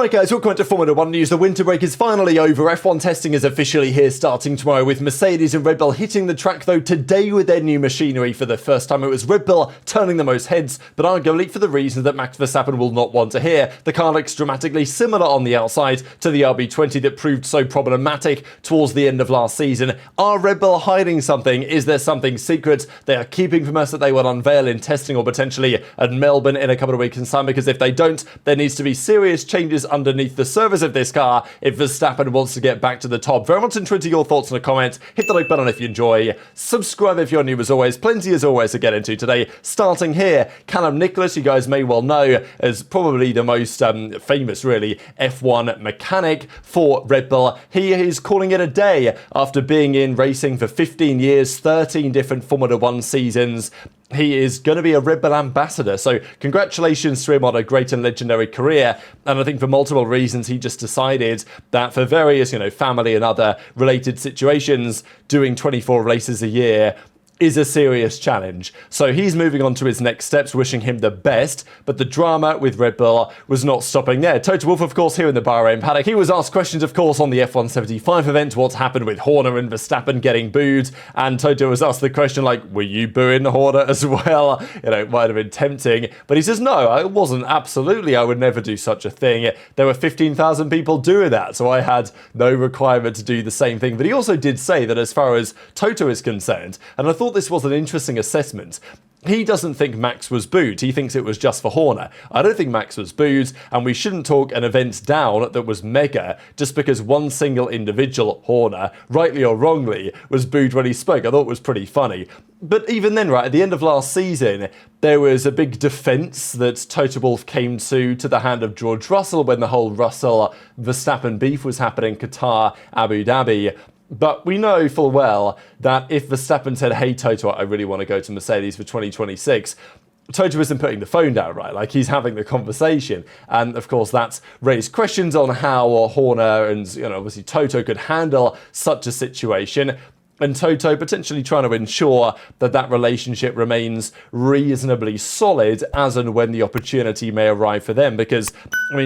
Alright guys, welcome to Formula 1 news. The winter break is finally over. F1 testing is officially here starting tomorrow with Mercedes and Red Bull hitting the track though today with their new machinery for the first time. It was Red Bull turning the most heads, but arguably for the reasons that Max Verstappen will not want to hear. The car looks dramatically similar on the outside to the RB20 that proved so problematic towards the end of last season. Are Red Bull hiding something? Is there something secret they are keeping from us that they will unveil in testing or potentially at Melbourne in a couple of weeks' time? Because if they don't, there needs to be serious changes underneath the surface of this car if Verstappen wants to get back to the top. Very much into your thoughts in the comments. Hit the like button if you enjoy. Subscribe if you're new as always. Plenty as always to get into today. Starting here, Callum Nicholas, you guys may well know as probably the most famous, really, F1 mechanic for Red Bull. He is calling it a day after being in racing for 15 years, 13 different Formula 1 seasons. He is going to be a Red Bull ambassador, so congratulations to him on a great and legendary career. And I think for multiple reasons, he just decided that for various, family and other related situations, doing 24 races a year is a serious challenge. So he's moving on to his next steps, wishing him the best, but the drama with Red Bull was not stopping there. Toto Wolff, of course, here in the Bahrain paddock. He was asked questions, of course, on the F175 event, what's happened with Horner and Verstappen getting booed, and Toto was asked the question, like, were you booing Horner as well? It might have been tempting, but he says, no, I wasn't. Absolutely, I would never do such a thing. There were 15,000 people doing that, so I had no requirement to do the same thing. But he also did say that as far as Toto is concerned, and I thought this was an interesting assessment, he doesn't think Max was booed. He thinks it was just for Horner. I don't think Max was booed, and we shouldn't talk an event down that was mega just because one single individual, Horner, rightly or wrongly, was booed when he spoke. I thought it was pretty funny. But even then, right, at the end of last season, there was a big defence that Toto Wolff came to the hand of George Russell when the whole Russell-Verstappen beef was happening, Qatar, Abu Dhabi. But we know full well that if Verstappen said, hey, Toto, I really want to go to Mercedes for 2026, Toto isn't putting the phone down, right? Like, he's having the conversation. And, of course, that's raised questions on how Horner and, obviously Toto could handle such a situation. And Toto potentially trying to ensure that that relationship remains reasonably solid as and when the opportunity may arrive for them. Because,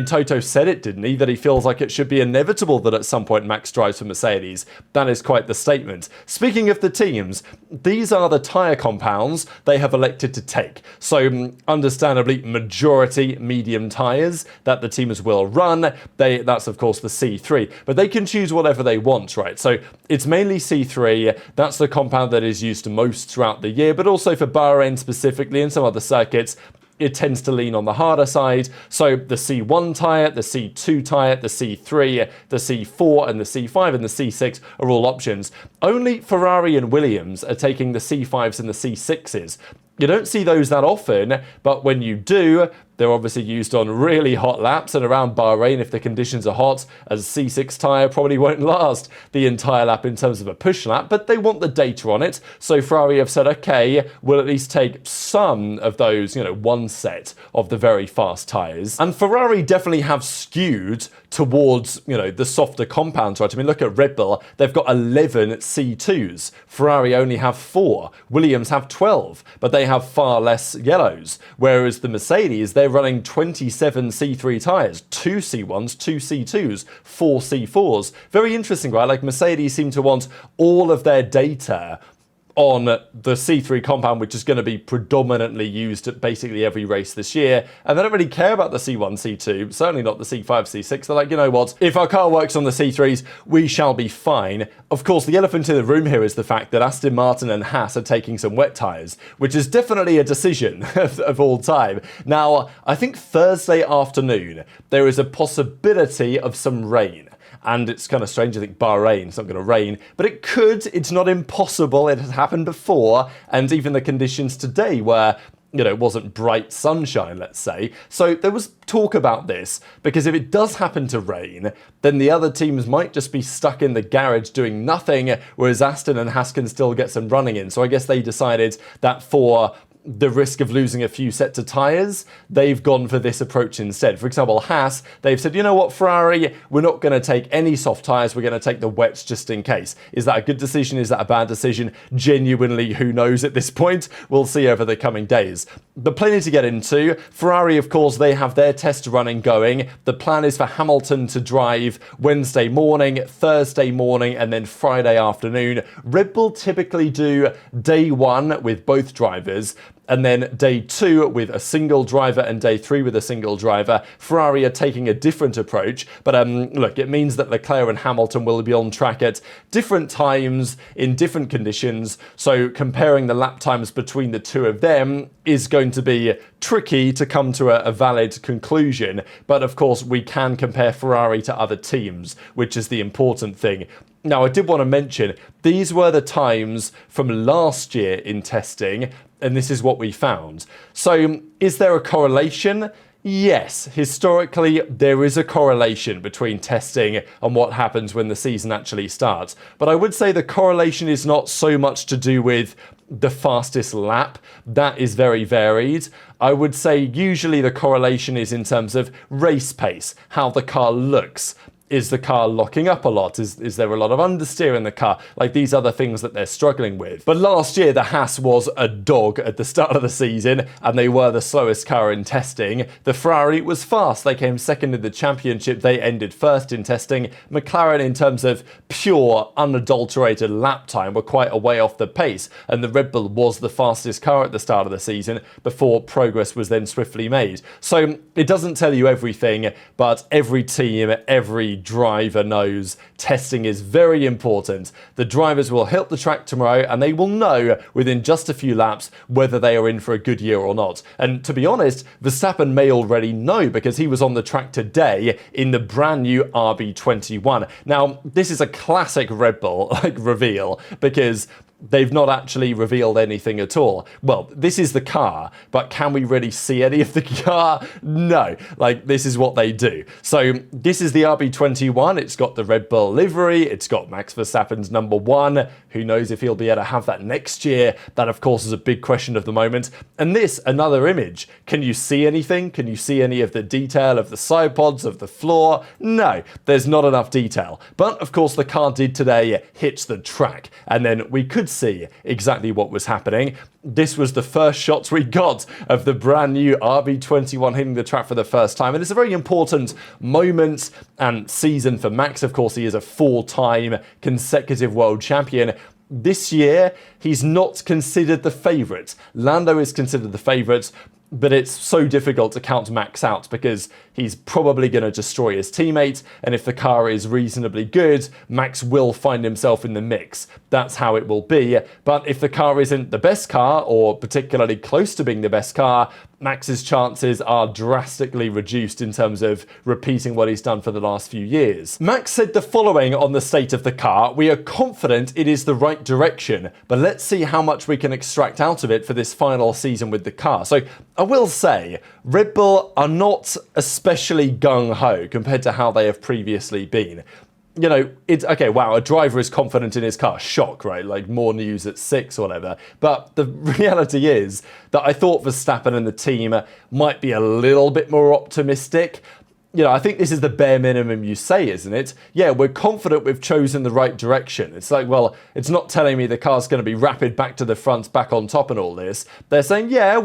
Toto said it, didn't he? That he feels like it should be inevitable that at some point Max drives for Mercedes. That is quite the statement. Speaking of the teams, these are the tyre compounds they have elected to take. So, understandably, majority medium tyres that the teams will run. That's, of course, the C3. But they can choose whatever they want, right? So, it's mainly C3. That's the compound that is used most throughout the year, but also for Bahrain specifically and some other circuits, it tends to lean on the harder side. So the C1 tyre, the C2 tyre, the C3, the C4 and the C5 and the C6 are all options. Only Ferrari and Williams are taking the C5s and the C6s. You don't see those that often, but when you do, they're obviously used on really hot laps and around Bahrain if the conditions are hot, as C6 tyre probably won't last the entire lap in terms of a push lap, but they want the data on it. So Ferrari have said, okay, we'll at least take some of those, one set of the very fast tyres. And Ferrari definitely have skewed towards, the softer compounds, right? Look at Red Bull. They've got 11 C2s. Ferrari only have 4. Williams have 12, but they have far less yellows. Whereas the Mercedes, they're running 27 C3 tyres, 2 C1s, 2 C2s, 4 C4s. Very interesting, right? Like Mercedes seem to want all of their data on the C3 compound, which is going to be predominantly used at basically every race this year. And they don't really care about the C1, C2, certainly not the C5, C6. They're like, you know what, if our car works on the C3s, we shall be fine. Of course, the elephant in the room here is the fact that Aston Martin and Haas are taking some wet tyres, which is definitely a decision of all time. Now, I think Thursday afternoon, there is a possibility of some rain. And it's kind of strange, I think Bahrain, it's not going to rain, but it could, it's not impossible, it has happened before, and even the conditions today were, it wasn't bright sunshine, let's say. So there was talk about this, because if it does happen to rain, then the other teams might just be stuck in the garage doing nothing, whereas Aston and Haas can still get some running in. So I guess they decided that for the risk of losing a few sets of tyres, they've gone for this approach instead. For example, Haas, they've said, you know what, Ferrari, we're not going to take any soft tyres, we're going to take the wets just in case. Is that a good decision? Is that a bad decision? Genuinely, who knows at this point? We'll see over the coming days. But plenty to get into. Ferrari, of course, they have their test running going. The plan is for Hamilton to drive Wednesday morning, Thursday morning, and then Friday afternoon. Red Bull typically do day one with both drivers, and then day 2 with a single driver and day 3 with a single driver. Ferrari are taking a different approach, but look, it means that Leclerc and Hamilton will be on track at different times in different conditions, so comparing the lap times between the two of them is going to be tricky to come to a valid conclusion. But of course, we can compare Ferrari to other teams, which is the important thing. Now, I did want to mention, these were the times from last year in testing, and this is what we found. So, is there a correlation? Yes, historically, there is a correlation between testing and what happens when the season actually starts. But I would say the correlation is not so much to do with the fastest lap. That is very varied. I would say usually the correlation is in terms of race pace, how the car looks. Is the car locking up a lot? Is there a lot of understeer in the car? Like these other things that they're struggling with. But last year, the Haas was a dog at the start of the season, and they were the slowest car in testing. The Ferrari was fast. They came second in the championship. They ended first in testing. McLaren, in terms of pure, unadulterated lap time, were quite a way off the pace. And the Red Bull was the fastest car at the start of the season before progress was then swiftly made. So it doesn't tell you everything, but every team, every driver knows testing is very important. The drivers will hit the track tomorrow and they will know within just a few laps whether they are in for a good year or not. And to be honest, Verstappen may already know because he was on the track today in the brand new RB21. Now, this is a classic Red Bull reveal because they've not actually revealed anything at all. Well, this is the car, but can we really see any of the car? No. This is what they do. So this is the RB21. It's got the Red Bull livery. It's got Max Verstappen's number 1. Who knows if he'll be able to have that next year? That, of course, is a big question of the moment. And this, another image. Can you see anything? Can you see any of the detail of the side pods, of the floor? No, there's not enough detail. But, of course, the car did today hit the track. And then we could see exactly what was happening. This was the first shots we got of the brand new RB21 hitting the track for the first time. And it's a very important moment and season for Max. Of course, he is a 4-time consecutive world champion. This year, he's not considered the favourite. Lando is considered the favourite, but it's so difficult to count Max out because he's probably going to destroy his teammate, and if the car is reasonably good, Max will find himself in the mix. That's how it will be. But if the car isn't the best car, or particularly close to being the best car, Max's chances are drastically reduced in terms of repeating what he's done for the last few years. Max said the following on the state of the car: "We are confident it is the right direction, but let's see how much we can extract out of it for this final season with the car." So I will say, Red Bull are not especially gung-ho compared to how they have previously been. You know, it's okay, wow, a driver is confident in his car. Shock, right? Like more news at 6 or whatever. But the reality is that I thought Verstappen and the team might be a little bit more optimistic. You know, I think this is the bare minimum you say, isn't it? Yeah, we're confident we've chosen the right direction. It's like, well, it's not telling me the car's going to be rapid back to the front, back on top and all this. They're saying, yeah,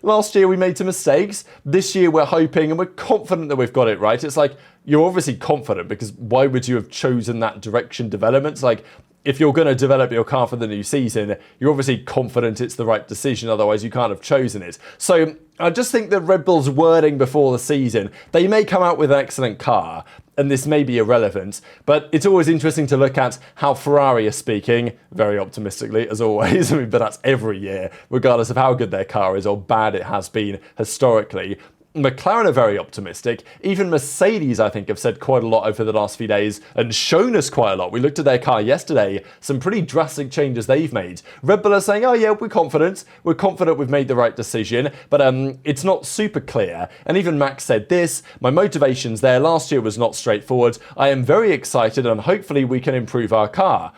last year we made some mistakes. This year we're hoping and we're confident that we've got it right. It's like, you're obviously confident because why would you have chosen that direction development? It's like, if you're going to develop your car for the new season, you're obviously confident it's the right decision, otherwise you can't have chosen it. So I just think that Red Bull's wording before the season, they may come out with an excellent car, and this may be irrelevant, but it's always interesting to look at how Ferrari are speaking, very optimistically, as always. I mean, but that's every year, regardless of how good their car is or bad it has been historically. McLaren are very optimistic. Even Mercedes, I think, have said quite a lot over the last few days and shown us quite a lot. We looked at their car yesterday, some pretty drastic changes they've made. Red Bull are saying, oh yeah, we're confident. We're confident we've made the right decision, but it's not super clear. And even Max said this: my motivations there last year was not straightforward. I am very excited and hopefully we can improve our car.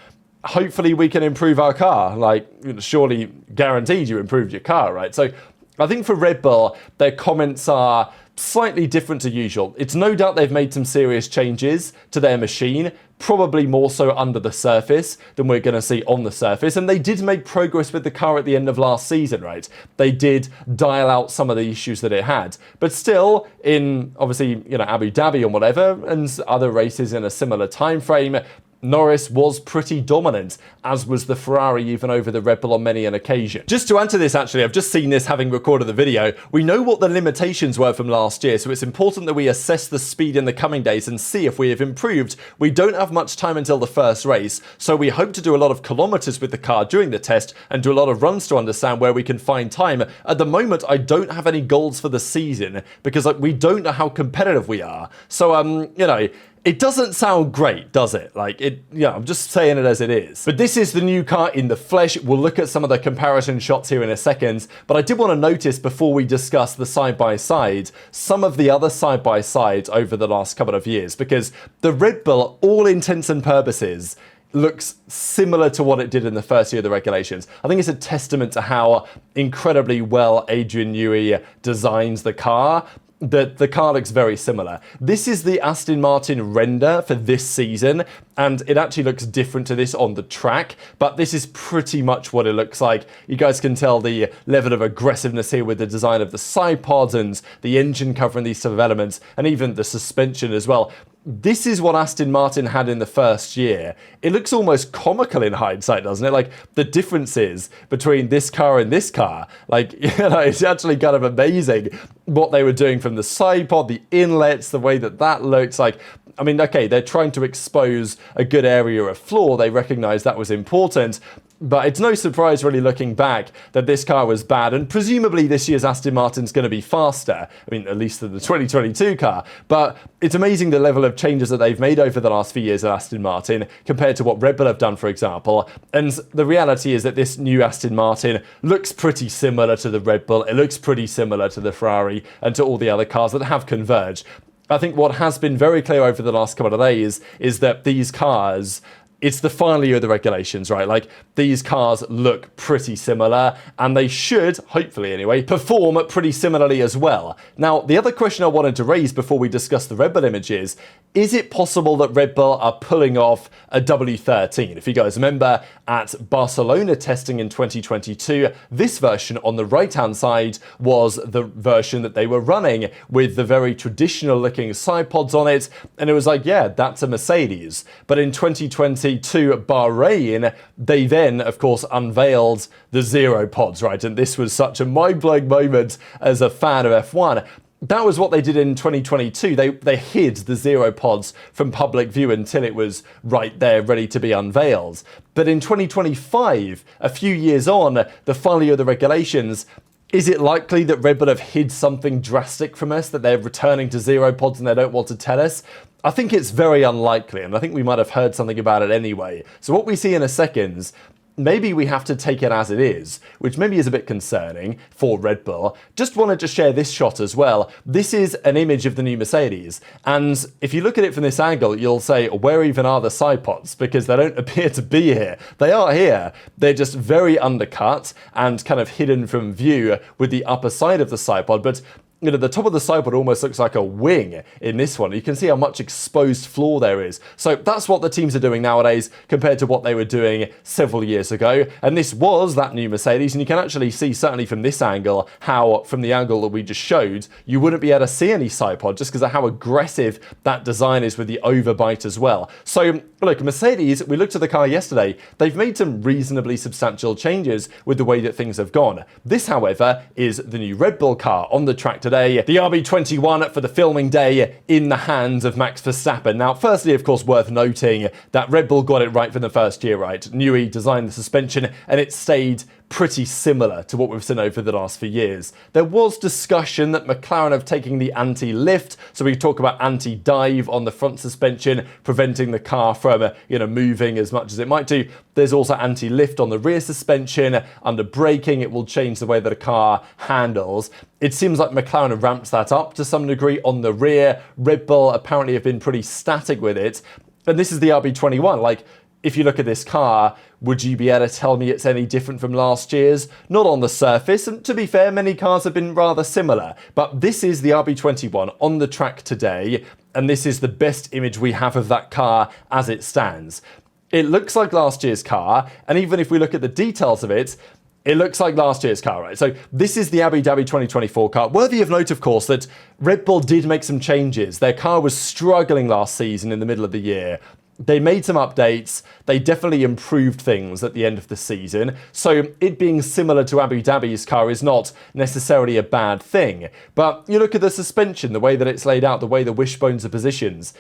hopefully we can improve our car. Like, surely guaranteed you improved your car, right? So I think for Red Bull, their comments are slightly different to usual. It's no doubt they've made some serious changes to their machine, probably more so under the surface than we're going to see on the surface. And they did make progress with the car at the end of last season, right? They did dial out some of the issues that it had. But still, in obviously, Abu Dhabi and whatever, and other races in a similar time frame, Norris was pretty dominant, as was the Ferrari even over the Red Bull on many an occasion. Just to add to this, actually, I've just seen this having recorded the video. We know what the limitations were from last year, so it's important that we assess the speed in the coming days and see if we have improved. We don't have much time until the first race, so we hope to do a lot of kilometers with the car during the test and do a lot of runs to understand where we can find time. At the moment, I don't have any goals for the season because we don't know how competitive we are. So, it doesn't sound great, does it? I'm just saying it as it is. But this is the new car in the flesh. We'll look at some of the comparison shots here in a second. But I did want to notice before we discuss the side-by-side, some of the other side-by-sides over the last couple of years. Because the Red Bull, all intents and purposes, looks similar to what it did in the first year of the regulations. I think it's a testament to how incredibly well Adrian Newey designs the car. The car looks very similar. This is the Aston Martin render for this season, and it actually looks different to this on the track, but this is pretty much what it looks like. You guys can tell the level of aggressiveness here with the design of the side pods and the engine covering these sort of elements, and even the suspension as well. This is what Aston Martin had in the first year. It looks almost comical in hindsight, doesn't it? Like, the differences between this car and this car. It's actually kind of amazing what they were doing from the side pod, the inlets, the way that looks like. I mean, okay, they're trying to expose a good area of flaw. They recognize that was important. But it's no surprise, really, looking back, that this car was bad. And presumably this year's Aston Martin's going to be faster. I mean, at least than the 2022 car. But it's amazing the level of changes that they've made over the last few years at Aston Martin compared to what Red Bull have done, for example. And the reality is that this new Aston Martin looks pretty similar to the Red Bull. It looks pretty similar to the Ferrari and to all the other cars that have converged. I think what has been very clear over the last couple of days is that these cars, it's the final year of the regulations, right? Like, these cars look pretty similar, and they should, hopefully anyway, perform pretty similarly as well. Now, the other question I wanted to raise before we discuss the Red Bull images, is it possible that Red Bull are pulling off a W13? If you guys remember, at Barcelona testing in 2022, this version on the right-hand side was the version that they were running with the very traditional-looking side pods on it, and it was like, yeah, that's a Mercedes. But in 2022 Bahrain, they then, of course, unveiled the zero pods, right? And this was such a mind-blowing moment as a fan of F1. That was what they did in 2022. They hid the zero pods from public view until it was right there, ready to be unveiled. But in 2025, a few years on, the final year of the regulations, is it likely that Red Bull have hid something drastic from us, that they're returning to zero pods and they don't want to tell us? I think it's very unlikely, and I think we might have heard something about it anyway. So what we see in a second, maybe we have to take it as it is, which maybe is a bit concerning for Red Bull. Just wanted to share this shot as well. This is an image of the new Mercedes, and if you look at it from this angle, you'll say, where even are the side pods? Because they don't appear to be here. They are here. They're just very undercut and kind of hidden from view with the upper side of the side pod, but the top of the side pod almost looks like a wing in this one. You can see how much exposed floor there is. So that's what the teams are doing nowadays compared to what they were doing several years ago. And this was that new Mercedes. And you can actually see, certainly from this angle, how from the angle that we just showed, you wouldn't be able to see any side pod just because of how aggressive that design is with the overbite as well. So look, Mercedes, we looked at the car yesterday. They've made some reasonably substantial changes with the way that things have gone. This, however, is the new Red Bull car on the track today. The RB21 for the filming day in the hands of Max Verstappen. Now, firstly, of course, worth noting that Red Bull got it right from the first year, right? Newey designed the suspension and it stayed pretty similar to what we've seen over the last few years. There was discussion that McLaren have taken the anti-lift, so we talk about anti-dive on the front suspension, preventing the car from moving as much as it might do. There's also anti-lift on the rear suspension. Under braking, it will change the way that a car handles. It seems like McLaren have ramped that up to some degree on the rear. Red Bull apparently have been pretty static with it. And this is the RB21. if you look at this car, would you be able to tell me it's any different from last year's? Not on the surface, and to be fair, many cars have been rather similar. But this is the RB21 on the track today, and this is the best image we have of that car as it stands. It looks like last year's car, and even if we look at the details of it, it looks like last year's car, right? So this is the Abu Dhabi 2024 car. Worthy of note, of course, that Red Bull did make some changes. Their car was struggling last season in the middle of the year. They made some updates. They definitely improved things at the end of the season. So it being similar to Abu Dhabi's car is not necessarily a bad thing. But you look at the suspension, the way that it's laid out, the way the wishbones are positioned.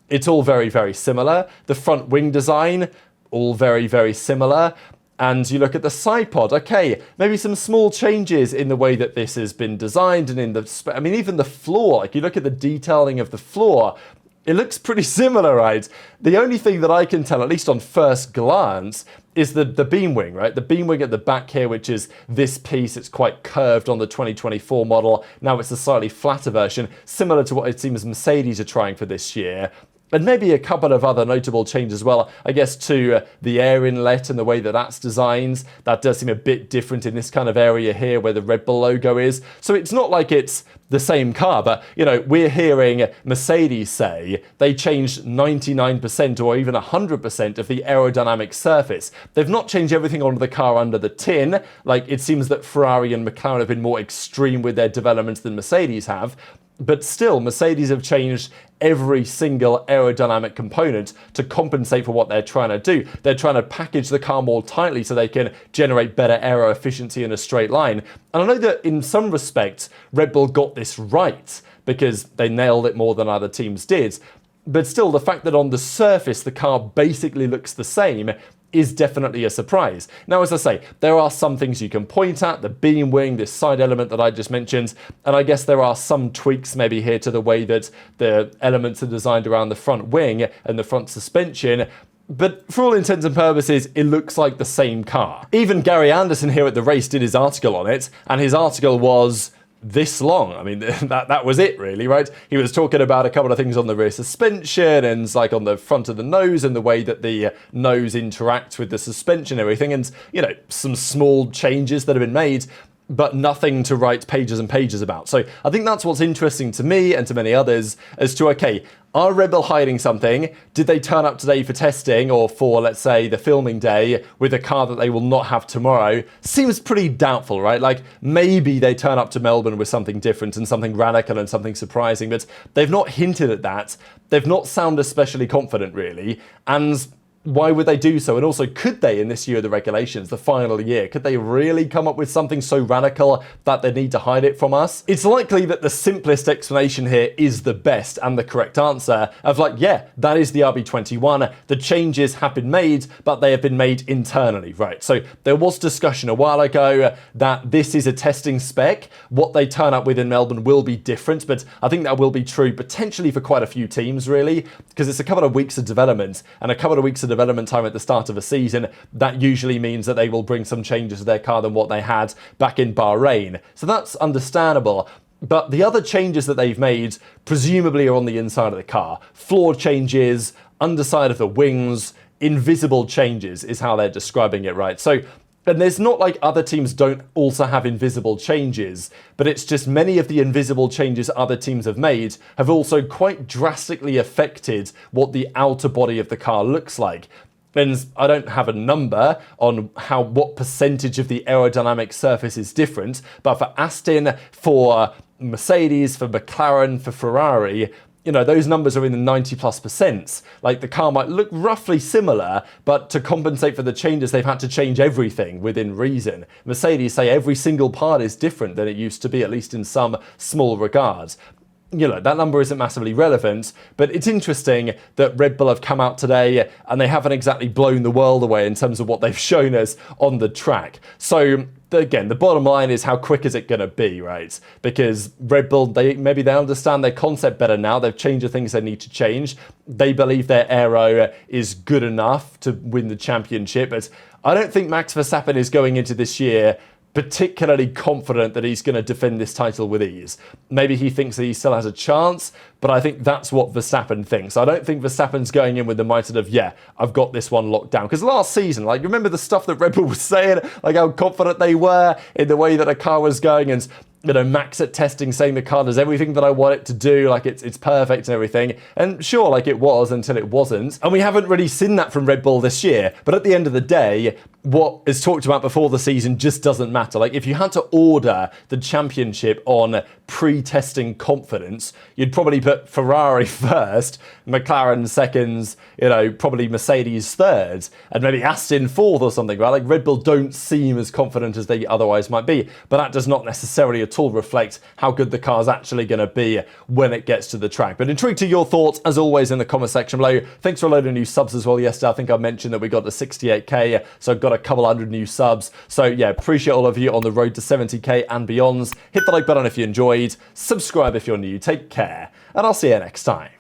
It's all very, very similar. The front wing design, all very, very similar. And you look at the side pod, okay, maybe some small changes in the way that this has been designed and in the, I mean, even the floor, like you look at the detailing of the floor, it looks pretty similar, right? The only thing that I can tell, at least on first glance, is the beam wing, right? The beam wing at the back here, which is this piece. It's quite curved on the 2024 model. Now it's a slightly flatter version, similar to what it seems Mercedes are trying for this year. And maybe a couple of other notable changes as well, I guess, to the air inlet and the way that that's designed. That does seem a bit different in this kind of area here where the Red Bull logo is. So it's not like it's the same car, but, you know, we're hearing Mercedes say they changed 99% or even 100% of the aerodynamic surface. They've not changed everything on the car under the tin. Like, it seems that Ferrari and McLaren have been more extreme with their developments than Mercedes have. But still, Mercedes have changed every single aerodynamic component to compensate for what they're trying to do. They're trying to package the car more tightly so they can generate better aero efficiency in a straight line. And I know that in some respects, Red Bull got this right because they nailed it more than other teams did. But still, the fact that on the surface, the car basically looks the same is definitely a surprise. Now, as I say, there are some things you can point at, the beam wing, this side element that I just mentioned, and I guess there are some tweaks maybe here to the way that the elements are designed around the front wing and the front suspension. But for all intents and purposes, it looks like the same car. Even Gary Anderson here at the race did his article on it, and his article was this long. I mean, that was it really, right? He was talking about a couple of things on the rear suspension and like on the front of the nose and the way that the nose interacts with the suspension and everything, and, you know, some small changes that have been made, but nothing to write pages and pages about. So I think that's what's interesting to me and to many others as to, okay, are Red Bull hiding something? Did they turn up today for testing or for, let's say, the filming day with a car that they will not have tomorrow? Seems pretty doubtful, right? Like, maybe they turn up to Melbourne with something different and something radical and something surprising, but they've not hinted at that. They've not sounded especially confident, really. And why would they do so? And also, could they, in this year of the regulations, the final year, could they really come up with something so radical that they need to hide it from us? It's likely that the simplest explanation here is the best and the correct answer of, like, yeah, that is the RB21. The changes have been made, but they have been made internally, right? So there was discussion a while ago that this is a testing spec. What they turn up with in Melbourne will be different, but I think that will be true potentially for quite a few teams, really, because it's a couple of weeks of development and a couple of weeks of development time at the start of a season. That usually means that they will bring some changes to their car than what they had back in Bahrain. So that's understandable. But the other changes that they've made presumably are on the inside of the car. Floor changes, underside of the wings, invisible changes is how they're describing it, right? So, and there's not like other teams don't also have invisible changes, but it's just many of the invisible changes other teams have made have also quite drastically affected what the outer body of the car looks like. And I don't have a number on what percentage of the aerodynamic surface is different, but for Aston, for Mercedes, for McLaren, for Ferrari, you know, those numbers are in the 90+%. Like, the car might look roughly similar, but to compensate for the changes, they've had to change everything within reason. Mercedes say every single part is different than it used to be, at least in some small regards. You know, that number isn't massively relevant, but it's interesting that Red Bull have come out today and they haven't exactly blown the world away in terms of what they've shown us on the track. So again, the bottom line is, how quick is it going to be, right? Because Red Bull, maybe they understand their concept better now. They've changed the things they need to change. They believe their aero is good enough to win the championship. But I don't think Max Verstappen is going into this year particularly confident that he's going to defend this title with ease. Maybe he thinks that he still has a chance, but I think that's what Verstappen thinks. I don't think Verstappen's going in with the mindset of, yeah, I've got this one locked down. Because last season, like, remember the stuff that Red Bull was saying, like how confident they were in the way that a car was going, and Max at testing saying the car does everything that I want it to do, like it's perfect and everything. And sure, like it was until it wasn't. And we haven't really seen that from Red Bull this year. But at the end of the day, what is talked about before the season just doesn't matter. Like if you had to order the championship on pre-testing confidence, you'd probably put Ferrari first, McLaren seconds, probably Mercedes third, and maybe Aston fourth or something, right? Like Red Bull don't seem as confident as they otherwise might be, but that does not necessarily at all reflect how good the car's actually going to be when it gets to the track. But intrigued to your thoughts, as always, in the comment section below. Thanks for a load of new subs as well yesterday. I think I mentioned that we got to 68k, so I've got a couple hundred new subs. So yeah, appreciate all of you on the road to 70k and beyonds. Hit the like button if you enjoyed, subscribe if you're new, take care, and I'll see you next time.